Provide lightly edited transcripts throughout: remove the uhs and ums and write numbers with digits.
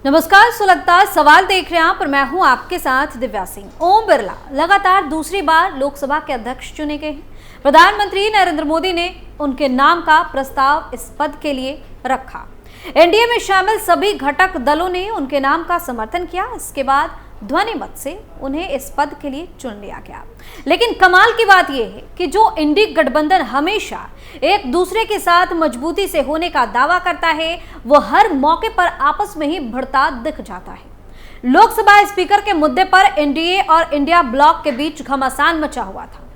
नमस्कार, सुलगता सवाल देख रहे हैं आप और मैं हूं आपके साथ दिव्या सिंह। ओम बिरला लगातार दूसरी बार लोकसभा के अध्यक्ष चुने गए हैं। प्रधानमंत्री नरेंद्र मोदी ने उनके नाम का प्रस्ताव इस पद के लिए रखा। एनडीए में शामिल सभी घटक दलों ने उनके नाम का समर्थन किया। इसके बाद ध्वनि मत से उन्हें इस पद के लिए चुन लिया गया। लेकिन कमाल की बात यह है कि जो इंडी गठबंधन हमेशा एक दूसरे के साथ मजबूती से होने का दावा करता है, वो हर मौके पर आपस में ही भिड़ता दिख जाता है। लोकसभा स्पीकर के मुद्दे पर एनडीए और इंडिया ब्लॉक के बीच घमासान मचा हुआ था।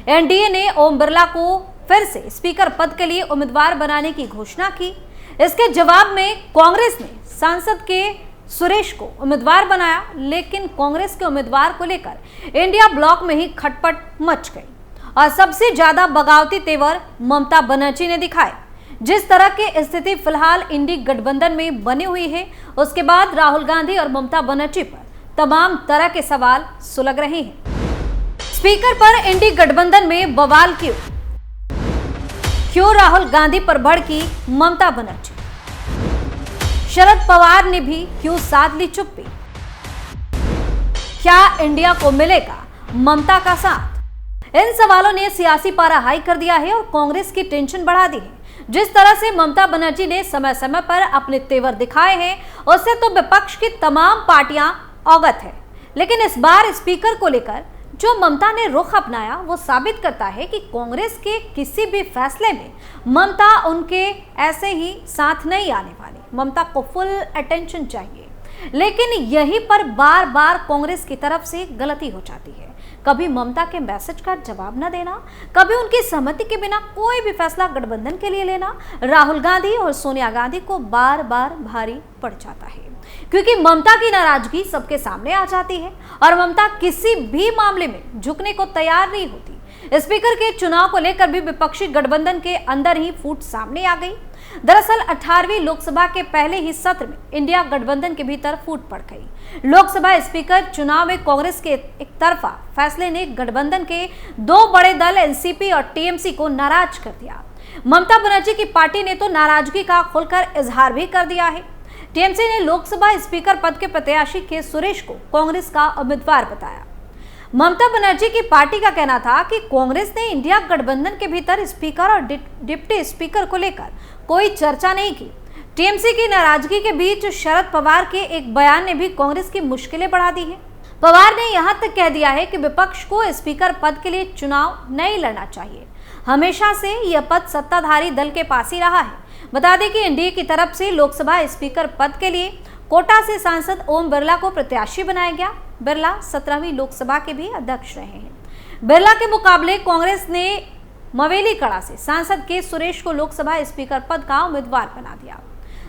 एनडीए ने ओम बिरला को फिर से स्पीकर पद के लिए उम्मीदवार बनाने की घोषणा की। इसके जवाब में कांग्रेस ने सांसद के सुरेश को उम्मीदवार बनाया, लेकिन कांग्रेस के उम्मीदवार को लेकर इंडिया ब्लॉक में ही खटपट मच गई और सबसे ज्यादा बगावती तेवर ममता बनर्जी ने दिखाए। जिस तरह की स्थिति फिलहाल इंडी गठबंधन में बनी हुई है, उसके बाद राहुल गांधी और ममता बनर्जी पर तमाम तरह के सवाल सुलग रहे हैं। स्पीकर पर इंडी गठबंधन में बवाल क्यों राहुल गांधी पर भड़की ममता बनर्जी? शरद पवार ने भी क्यों साध ली चुप्पी? क्या इंडिया को मिलेगा ममता का साथ? इन सवालों ने सियासी पारा हाई कर दिया है और कांग्रेस की टेंशन बढ़ा दी है। जिस तरह से ममता बनर्जी ने समय समय पर अपने तेवर दिखाए हैं, उससे तो विपक्ष की तमाम पार्टियां अवगत है। लेकिन इस बार स्पीकर को लेकर जो ममता ने रुख अपनाया, वो साबित करता है कि कांग्रेस के किसी भी फैसले में ममता उनके ऐसे ही साथ नहीं आने वाली। ममता को फुल अटेंशन चाहिए, लेकिन यहीं पर बार बार कांग्रेस की तरफ से गलती हो जाती है। कभी ममता के मैसेज का जवाब न देना, कभी उनकी सहमति के बिना कोई भी फैसला गठबंधन के लिए लेना राहुल गांधी और सोनिया गांधी को बार बार भारी पड़ जाता है, क्योंकि ममता की नाराजगी सबके सामने आ जाती है और ममता किसी भी मामले में झुकने को तैयार नहीं होती। स्पीकर के चुनाव को लेकर भी विपक्षी गठबंधन के अंदर ही फूट सामने आ गई। दरअसल 18वीं लोकसभा के पहले ही सत्र में इंडिया गठबंधन के भीतर फूट पड़ गई। लोकसभा स्पीकर चुनाव में कांग्रेस के एक तरफा फैसले ने गठबंधन के दो बड़े दल एनसीपी और टीएमसी को नाराज कर दिया। ममता बनर्जी की पार्टी ने तो नाराजगी का खुलकर इजहार भी कर दिया है। टीएमसी ने लोकसभा स्पीकर पद के प्रत्याशी के सुरेश को कांग्रेस का उम्मीदवार बताया। ममता बनर्जी की पार्टी का कहना था कि कांग्रेस ने इंडिया गठबंधन के भीतर स्पीकर और डिप्टी स्पीकर को लेकर कोई चर्चा नहीं की। टीएमसी की नाराजगी के बीच शरद पवार के एक बयान ने भी कांग्रेस की मुश्किलें बढ़ा दी हैं। पवार ने यहां तक कह दिया है कि विपक्ष को स्पीकर पद के लिए चुनाव नहीं लड़ना चाहिए। हमेशा से यह पद सत्ताधारी दल के पास ही रहा है। बता दें कि एनडीए की तरफ से लोकसभा स्पीकर पद के लिए कोटा से सांसद ओम बिरला को प्रत्याशी बनाया गया। बिरला 17वीं लोकसभा के भी अध्यक्ष रहे हैं। बिरला के मुकाबले कांग्रेस ने मवेली कड़ा से सांसद के सुरेश को लोकसभा स्पीकर पद का उम्मीदवार बना दिया।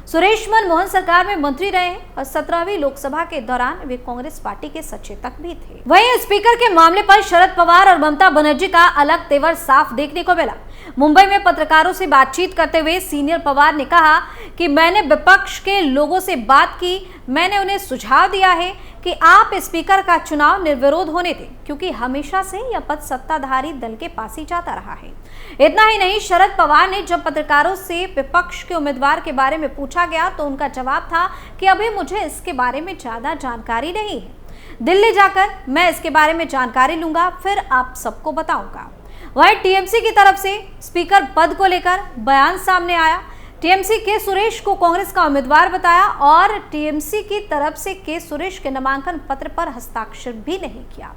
सुरेश मनमोहन सरकार में मंत्री रहे और 17वीं लोकसभा के दौरान वे कांग्रेस पार्टी के सचेतक भी थे। वहीं स्पीकर के मामले पर शरद पवार और ममता बनर्जी का अलग तेवर साफ देखने को मिला। मुंबई में पत्रकारों से बातचीत करते हुए सीनियर पवार ने कहा कि मैंने विपक्ष के लोगों से बात की। मैंने उन्हें सुझाव दिया है कि आप स्पीकर का चुनाव निर्विरोध होने दें, क्योंकि हमेशा से यह पद सत्ताधारी दल के पास ही जाता रहा है। इतना ही नहीं, शरद पवार ने जब पत्रकारों से विपक्ष के उम्मीदवार के बारे में पूछा गया तो उनका जवाब था कि अभी मुझे इसके बारे में ज्यादा जानकारी नहीं है। दिल्ली जाकर मैं इसके बारे में जानकारी लूंगा, फिर आप सबको बताऊंगा। वहीं टीएमसी की तरफ से स्पीकर पद को लेकर बयान सामने आया। टीएमसी के सुरेश को कांग्रेस का उम्मीदवार बताया और टीएमसी की तरफ से के सुरेश के नामांकन पत्र पर हस्ताक्षर भी नहीं किया।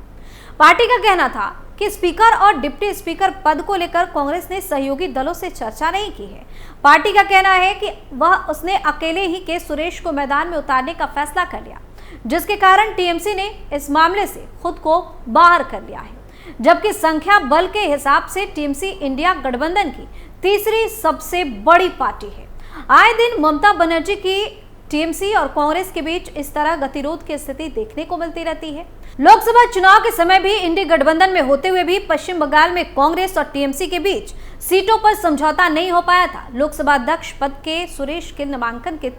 पार्टी का कहना था कि स्पीकर और डिप्टी स्पीकर पद को लेकर कांग्रेस ने सहयोगी दलों से चर्चा नहीं की है। पार्टी का कहना है कि उसने अकेले ही के सुरेश को मैदान में उतारने का फैसला कर लिया, जिसके कारण टीएमसी ने इस मामले से खुद को बाहर कर लिया है। जबकि संख्या बल के हिसाब से टीएमसी इंडिया गठबंधन की तीसरी सबसे बड़ी पार्टी है। आए दिन ममता बनर्जी की टीएमसी और कांग्रेस के बीच इस तरह गतिरोध की स्थिति देखने को मिलती रहती है। लोकसभा चुनाव के समय भी इंडी गठबंधन में होते हुए भी पश्चिम बंगाल में कांग्रेस और टीएमसी के बीच सीटों पर समझौता नहीं हो पाया था। लोकसभा अध्यक्ष पद के सुरेश के नामांकन के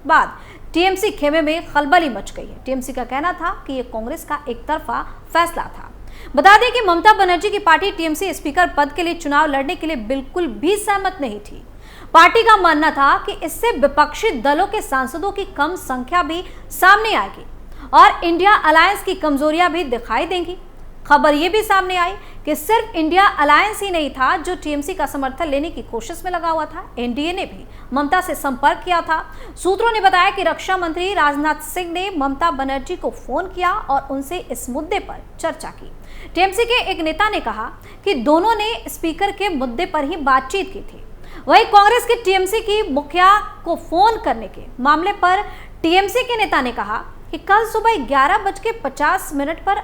बाद टीएमसी खेमे में खलबली मच गई है। टीएमसी का कहना था कि यह कांग्रेस का एक तरफा फैसला था। बता दें कि ममता बनर्जी की पार्टी टीएमसी स्पीकर पद के लिए चुनाव लड़ने के लिए बिल्कुल भी सहमत नहीं थी। पार्टी का मानना था कि इससे विपक्षी दलों के सांसदों की कम संख्या भी सामने आएगी और इंडिया अलायंस की कमजोरियां भी दिखाई देंगी। खबर यह भी सामने आई कि सिर्फ इंडिया अलायंस ही नहीं था जो टीएमसी का समर्थन लेने की कोशिश में लगा हुआ था, एनडीए ने भी ममता से संपर्क किया था। सूत्रों ने बताया कि रक्षा मंत्री राजनाथ सिंह ने ममता बनर्जी को फोन किया और उनसे इस मुद्दे पर चर्चा की। टीएमसी के एक नेता ने कहा कि दोनों ने स्पीकर के मुद्दे पर ही बातचीत की थी। वहीं कांग्रेस के टीएमसी की मुखिया को फोन करने के मामले पर टीएमसी के नेता ने कहा कि कल सुबह 11:50 पर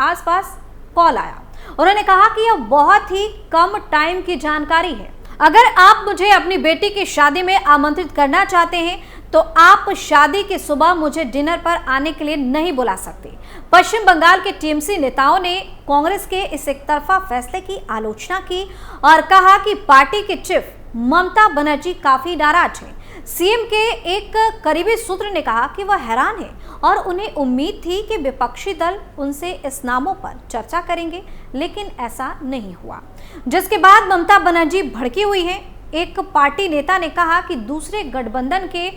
आसपास कॉल आया। उन्होंने कहा कि यह बहुत ही कम टाइम की जानकारी है। अगर आप मुझे अपनी बेटी की शादी में आमंत्रित करना चाहते हैं तो आप शादी की सुबह मुझे डिनर पर आने के लिए नहीं बुला सकते। पश्चिम बंगाल के टीएमसी नेताओं ने कांग्रेस के इस एकतरफा फैसले की आलोचना की और कहा कि पार्टी के चीफ ममता बनर्जी काफी नाराज हैं। सीएम के एक करीबी सूत्र ने कहा कि वह हैरान है और उन्हें उम्मीद थी कि विपक्षी दल उनसे इस नामों पर चर्चा करेंगे, लेकिन ऐसा नहीं हुआ, जिसके बाद ममता बनर्जी भड़की हुई हैं। एक पार्टी नेता ने कहा कि दूसरे गठबंधन के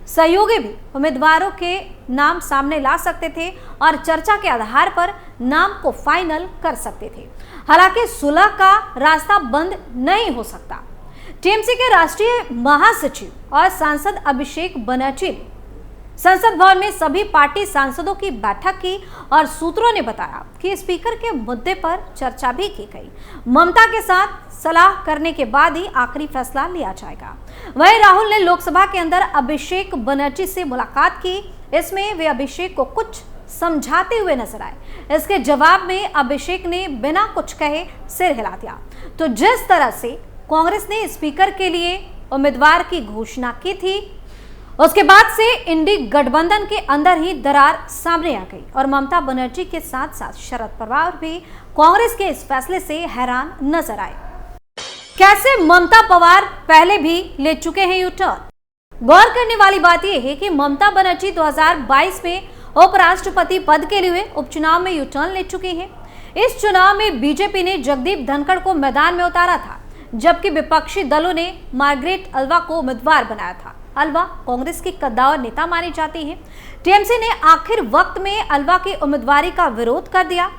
सहयोगी भी उम्मीदवारों के नाम सामने ला सकते थे और चर्चा के आधार पर नाम को फाइनल कर सकते थे। हालांकि सुलह का रास्ता बंद नहीं हो सकता। टीएमसी के राष्ट्रीय महासचिव और सांसद अभिषेक बनर्जी ने संसद भवन में सभी पार्टी सांसदों की बैठक की और सूत्रों ने बताया कि स्पीकर के मुद्दे पर चर्चा भी की गई। ममता के साथ सलाह करने के बाद ही आखिरी फैसला लिया जाएगा। वहीं राहुल ने लोकसभा के अंदर अभिषेक बनर्जी से मुलाकात की। इसमें वे अभिषेक को कुछ समझाते हुए नजर आए। इसके जवाब में अभिषेक ने बिना कुछ कहे सिर हिला दिया। तो जिस तरह से कांग्रेस ने स्पीकर के लिए उम्मीदवार की घोषणा की थी, उसके बाद से इंडी गठबंधन के अंदर ही दरार सामने आ गई और ममता बनर्जी के साथ साथ शरद पवार भी कांग्रेस के इस फैसले से हैरान नजर आए। कैसे ममता पवार पहले भी ले चुके हैं यू टर्न। गौर करने वाली बात यह है कि ममता बनर्जी 2022 में उपराष्ट्रपति पद के लिए उपचुनाव में यू टर्न ले चुकी हैं। इस चुनाव में बीजेपी ने जगदीप धनखड़ को मैदान में उतारा था, जबकि विपक्षी दलों ने मार्गरेट अल्वा को उम्मीदवार बनाया था। अल्वा कांग्रेस की कद्दावर नेता मानी जाती है। टीएमसी ने आखिर वक्त में अल्वा की उम्मीदवारी का विरोध कर दिया।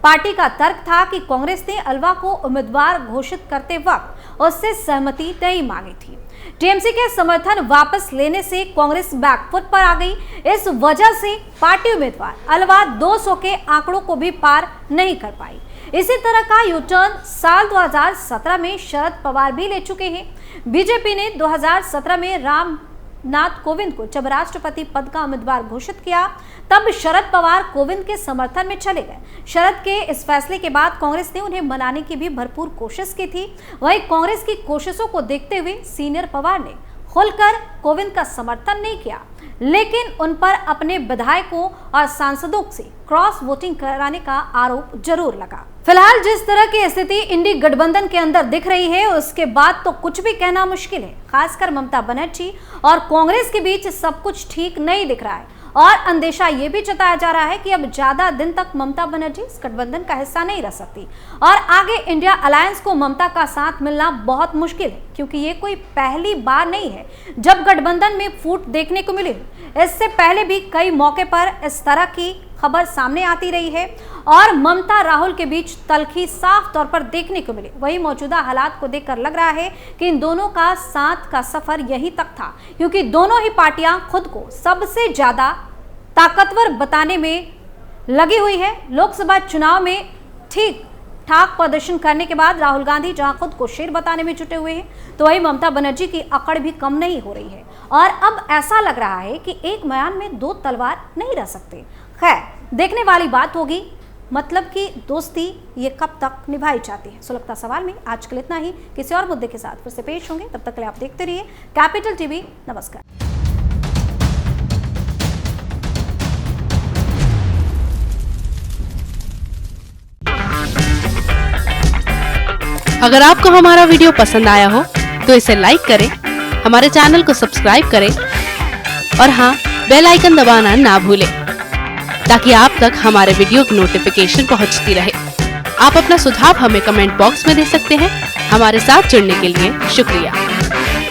पार्टी का तर्क था कि कांग्रेस ने अल्वा को उम्मीदवार घोषित करते वक्त उससे सहमति नहीं मांगी थी। टीएमसी के समर्थन वापस लेने से कांग्रेस बैकफुट पर आ गई। इस वजह से पार्टी उम्मीदवार अल्वा 200 के आंकड़ों को भी पार नहीं कर पाई। इसी तरह का यू टर्न साल 2017 में शरद पवार भी ले चुके हैं। बीजेपी ने 2017 में रामनाथ कोविंद को जब राष्ट्रपति पद का उम्मीदवार घोषित किया, तब शरद पवार कोविंद के समर्थन में चले गए। शरद के इस फैसले के बाद कांग्रेस ने उन्हें मनाने की भी भरपूर कोशिश की थी। वहीं कांग्रेस की कोशिशों को देखते हुए सीनियर पवार ने खुलकर कोविंद का समर्थन नहीं किया, लेकिन उन पर अपने विधायकों और सांसदों से क्रॉस वोटिंग कराने का आरोप जरूर लगा। फिलहाल जिस तरह की स्थिति इंडी गठबंधन के अंदर दिख रही है, उसके बाद तो कुछ भी कहना मुश्किल है। खासकर ममता बनर्जी और कांग्रेस के बीच सब कुछ ठीक नहीं दिख रहा है और अंदेशा ये भी जताया जा रहा है कि अब ज्यादा दिन तक ममता बनर्जी इस गठबंधन का हिस्सा नहीं रह सकती और आगे इंडिया अलायंस को ममता का साथ मिलना बहुत मुश्किल है, क्योंकि ये कोई पहली बार नहीं है जब गठबंधन में फूट देखने को मिली। इससे पहले भी कई मौके पर इस तरह की खबर सामने आती रही है और ममता राहुल के बीच तल्खी साफ तौर पर देखने को मिली। वही मौजूदा हालात को देखकर लग रहा है कि इन दोनों का साथ का सफर यहीं तक था, क्योंकि दोनों ही पार्टियां खुद को सबसे ज्यादा ताकतवर बताने में लगी हुई है। लोकसभा चुनाव में ठीक ठाक प्रदर्शन करने के बाद राहुल गांधी जहां खुद को शेर बताने में जुटे हुए हैं, तो वही ममता बनर्जी की अकड़ भी कम नहीं हो रही है और अब ऐसा लग रहा है कि एक म्यान में दो तलवार नहीं रह सकते। खैर, देखने वाली बात होगी, मतलब कि दोस्ती ये कब तक निभाई जाती है। सुलगता सवाल में आज के लिए इतना ही। किसी और मुद्दे के साथ फिर से पेश होंगे, तब तक के लिए आप देखते रहिए कैपिटल टीवी। नमस्कार। अगर आपको हमारा वीडियो पसंद आया हो तो इसे लाइक करें, हमारे चैनल को सब्सक्राइब करें और हाँ, बेल आइकन दबाना ना भूलें ताकि आप तक हमारे वीडियो की नोटिफिकेशन पहुंचती रहे। आप अपना सुझाव हमें कमेंट बॉक्स में दे सकते हैं। हमारे साथ जुड़ने के लिए शुक्रिया।